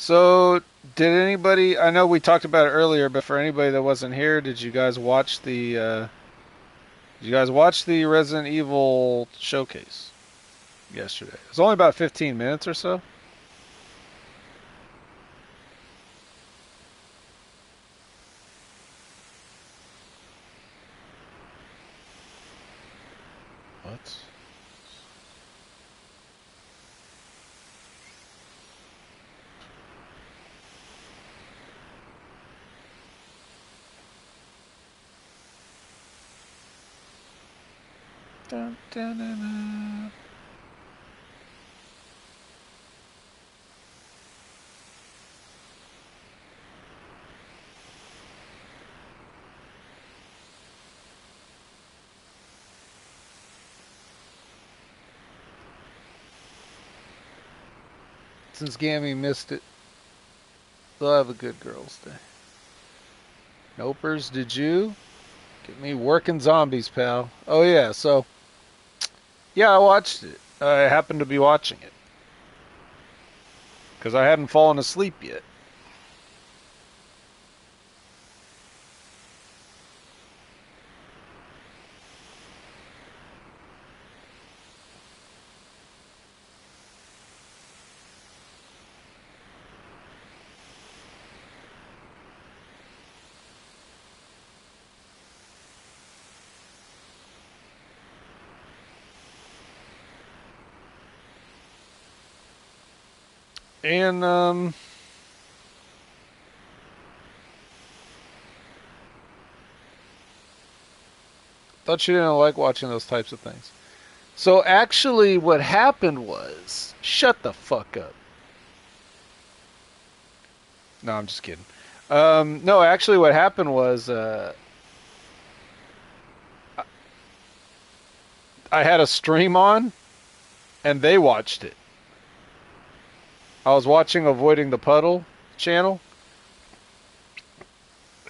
So, did anybody? I know we talked about it earlier, but for anybody that wasn't here, did you guys watch the? Did you guys watch the Resident Evil showcase yesterday? It was only about 15 minutes or so. What? Dun, dun, dun, dun. Since Gammy missed it, they'll have a good girls' day. Nopers, did you get me working zombies, pal? Oh yeah, so yeah, I watched it. I happened to be watching it because I hadn't fallen asleep yet. And thought you didn't like watching those types of things. So actually, what happened was, shut the fuck up. No, I'm just kidding. No, actually, what happened was, I had a stream on, and they watched it. I was watching Avoiding the Puddle channel,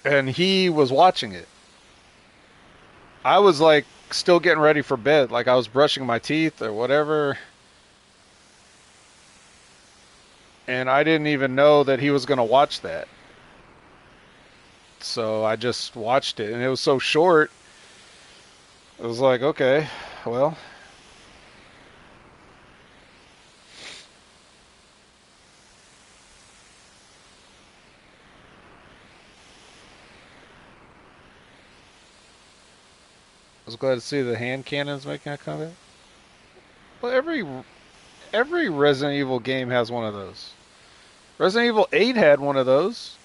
and he was watching it. I was like still getting ready for bed, like I was brushing my teeth or whatever, and I didn't even know that he was going to watch that. So I just watched it, and it was so short. It was like, okay, well, I was glad to see the hand cannons making a comeback. Well, every Resident Evil game has one of those. Resident Evil 8 had one of those.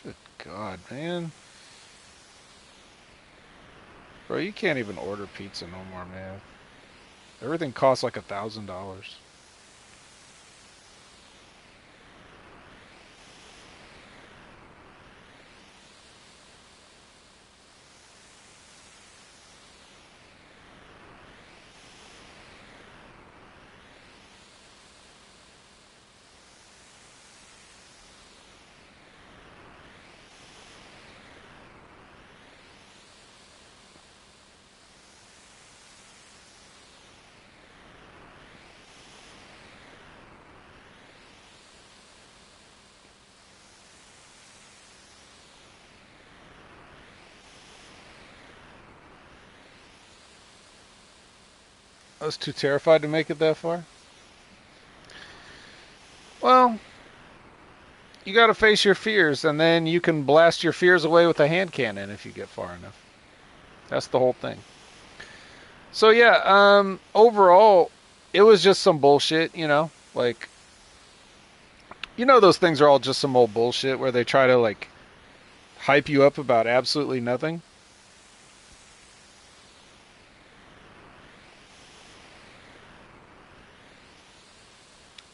Good God, man. Bro, you can't even order pizza no more, man. Everything costs like $1,000. I was too terrified to make it that far. Well, you gotta face your fears, and then you can blast your fears away with a hand cannon if you get far enough. That's the whole thing. So yeah, overall, it was just some bullshit, you know? Like, you know those things are all just some old bullshit where they try to like hype you up about absolutely nothing.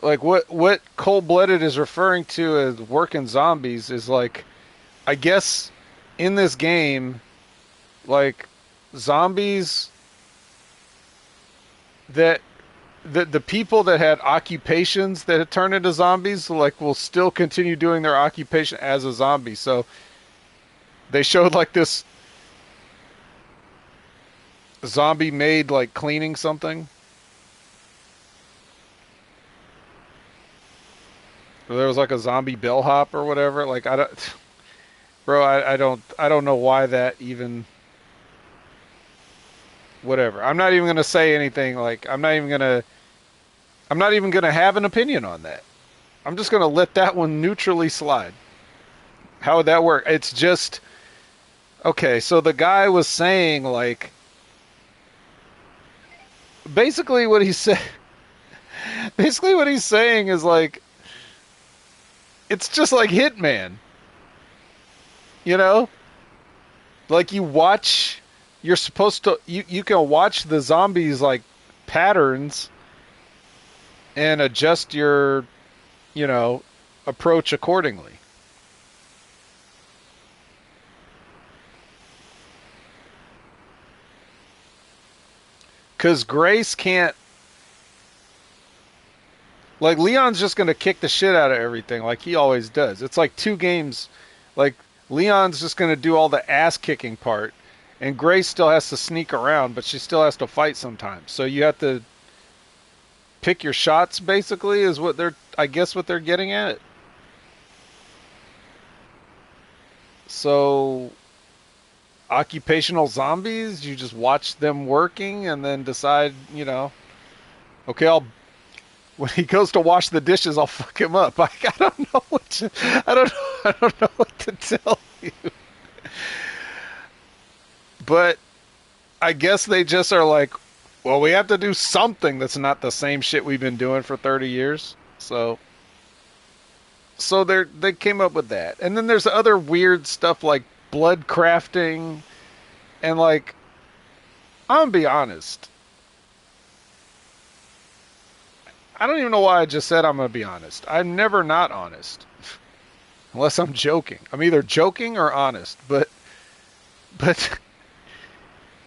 Like what Cold Blooded is referring to as working zombies is like, I guess in this game, like zombies that the people that had occupations that had turned into zombies like will still continue doing their occupation as a zombie. So they showed like this zombie made like cleaning something. Or there was like a zombie bellhop or whatever. Like I don't, bro. I don't know why that even. Whatever. I'm not even gonna say anything. Like I'm not even gonna. I'm not even gonna have an opinion on that. I'm just gonna let that one neutrally slide. How would that work? It's just okay. So the guy was saying like basically what he said. Basically what he's saying is like it's just like Hitman. You know, like you watch. You're supposed to. You can watch the zombies like patterns and adjust your approach accordingly. Because Grace can't. Like, Leon's just going to kick the shit out of everything like he always does. It's like two games. Like, Leon's just going to do all the ass kicking part. And Grace still has to sneak around, but she still has to fight sometimes. So you have to pick your shots, basically, is what I guess, what they're getting at. So occupational zombies, you just watch them working and then decide, okay, when he goes to wash the dishes, I'll fuck him up. I don't know I don't know what to tell you. But I guess they just are like, well, we have to do something that's not the same shit we've been doing for 30 years. So they came up with that. And then there's other weird stuff like blood crafting and like I'm gonna be honest. I don't even know why I just said I'm gonna be honest. I'm never not honest. Unless I'm joking. I'm either joking or honest. But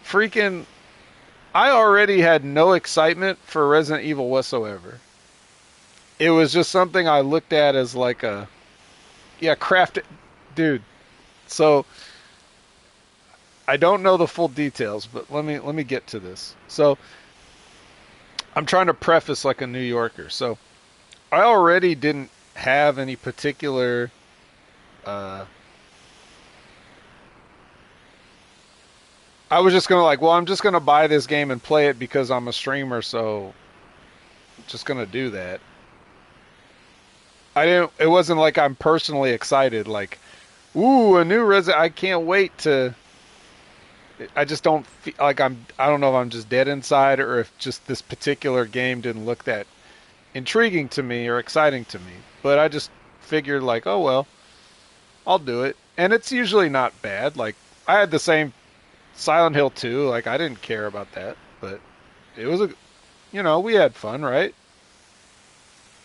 freaking I already had no excitement for Resident Evil whatsoever. It was just something I looked at as like craft dude. So I don't know the full details, but let me get to this. So I'm trying to preface like a New Yorker. So I already didn't have any particular I was just gonna like, well, I'm just gonna buy this game and play it because I'm a streamer, so I'm just gonna do that. I didn't. It wasn't like I'm personally excited. Like, ooh, a new Resident. I can't wait to. I just don't feel like I'm. I don't know if I'm just dead inside or if just this particular game didn't look that intriguing to me or exciting to me. But I just figured like, oh well, I'll do it, and it's usually not bad. Like I had the same Silent Hill 2. Like I didn't care about that, but it was we had fun, right?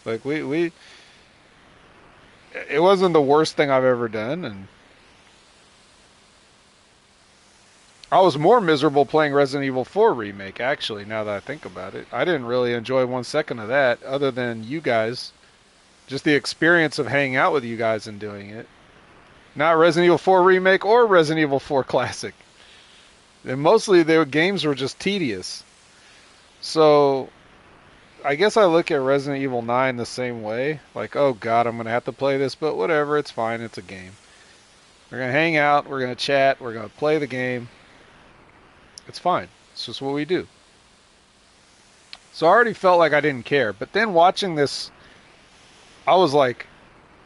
Like we it wasn't the worst thing I've ever done, and I was more miserable playing Resident Evil 4 remake. Actually, now that I think about it, I didn't really enjoy 1 second of that, other than you guys, just the experience of hanging out with you guys and doing it. Not Resident Evil 4 remake or Resident Evil 4 classic. And mostly their games were just tedious. So I guess I look at Resident Evil 9 the same way. Like, oh god, I'm going to have to play this, but whatever, it's fine, it's a game. We're going to hang out, we're going to chat, we're going to play the game. It's fine. It's just what we do. So I already felt like I didn't care. But then watching this, I was like,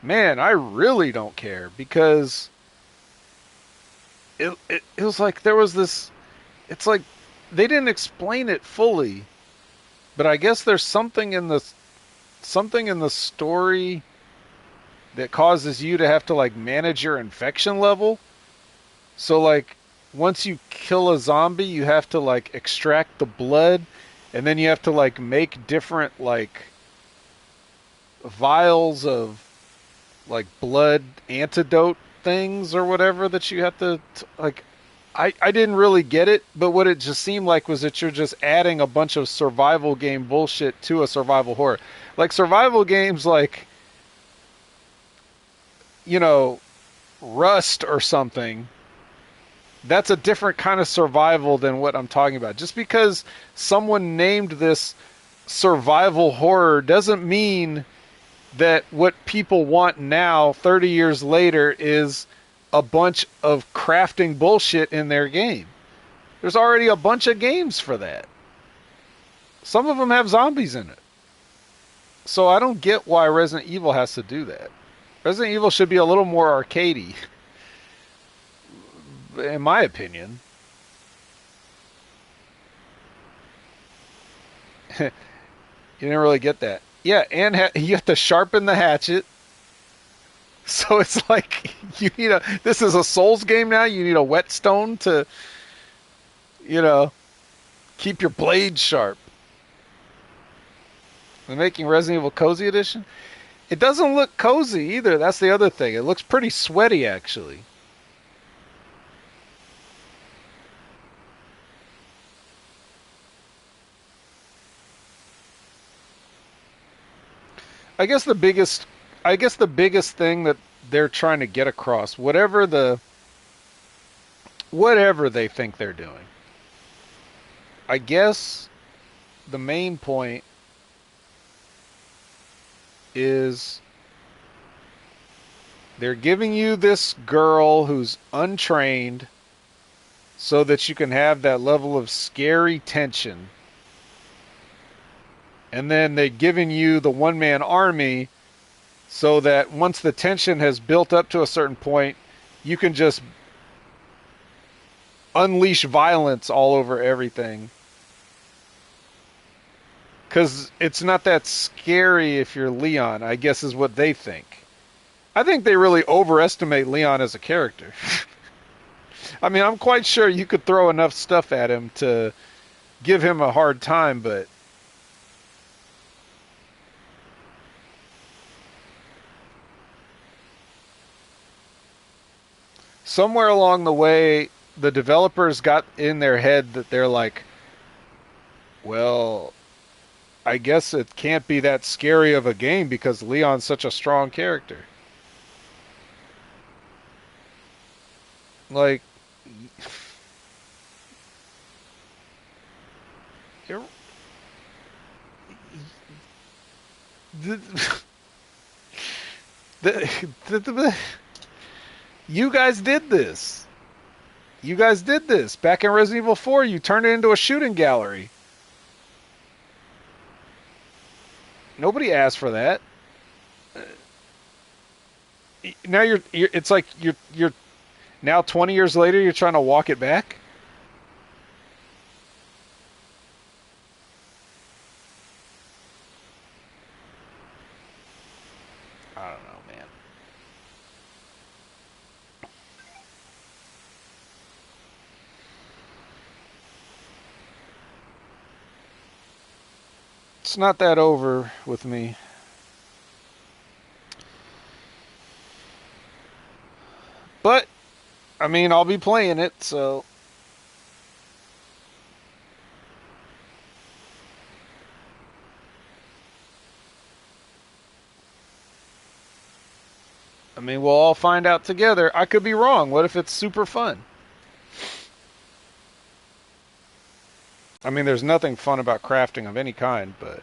man, I really don't care. Because it was like there was this, it's like they didn't explain it fully. But I guess there's something in the story that causes you to have to like manage your infection level. So like once you kill a zombie, you have to like extract the blood, and then you have to like make different like vials of like blood antidote things or whatever that you have to like. I didn't really get it, but what it just seemed like was that you're just adding a bunch of survival game bullshit to a survival horror. Like survival games like, Rust or something, That's a different kind of survival than what I'm talking about. Just because someone named this survival horror doesn't mean that what people want now, 30 years later, is a bunch of crafting bullshit in their game. There's already a bunch of games for that. Some of them have zombies in it. So I don't get why Resident Evil has to do that. Resident Evil should be a little more arcadey, in my opinion. You didn't really get that. Yeah, and you have to sharpen the hatchet. So it's like you need a. This is a Souls game now. You need a whetstone to, you know, keep your blade sharp. They're making Resident Evil Cozy Edition. It doesn't look cozy either. That's the other thing. It looks pretty sweaty, actually. I guess the biggest thing that they're trying to get across, whatever they think they're doing. I guess the main point is they're giving you this girl who's untrained so that you can have that level of scary tension. And then they're giving you the one-man army so that once the tension has built up to a certain point, you can just unleash violence all over everything. Because it's not that scary if you're Leon, I guess is what they think. I think they really overestimate Leon as a character. I mean, I'm quite sure you could throw enough stuff at him to give him a hard time, but somewhere along the way, the developers got in their head that they're like, well, I guess it can't be that scary of a game because Leon's such a strong character. Like, you're, you guys did this. You guys did this. Back in Resident Evil 4, you turned it into a shooting gallery. Nobody asked for that. Now it's like you're now 20 years later you're trying to walk it back. I don't know, man. It's not that over with me. But I mean, I'll be playing it, so I mean, we'll all find out together. I could be wrong. What if it's super fun? I mean, there's nothing fun about crafting of any kind, but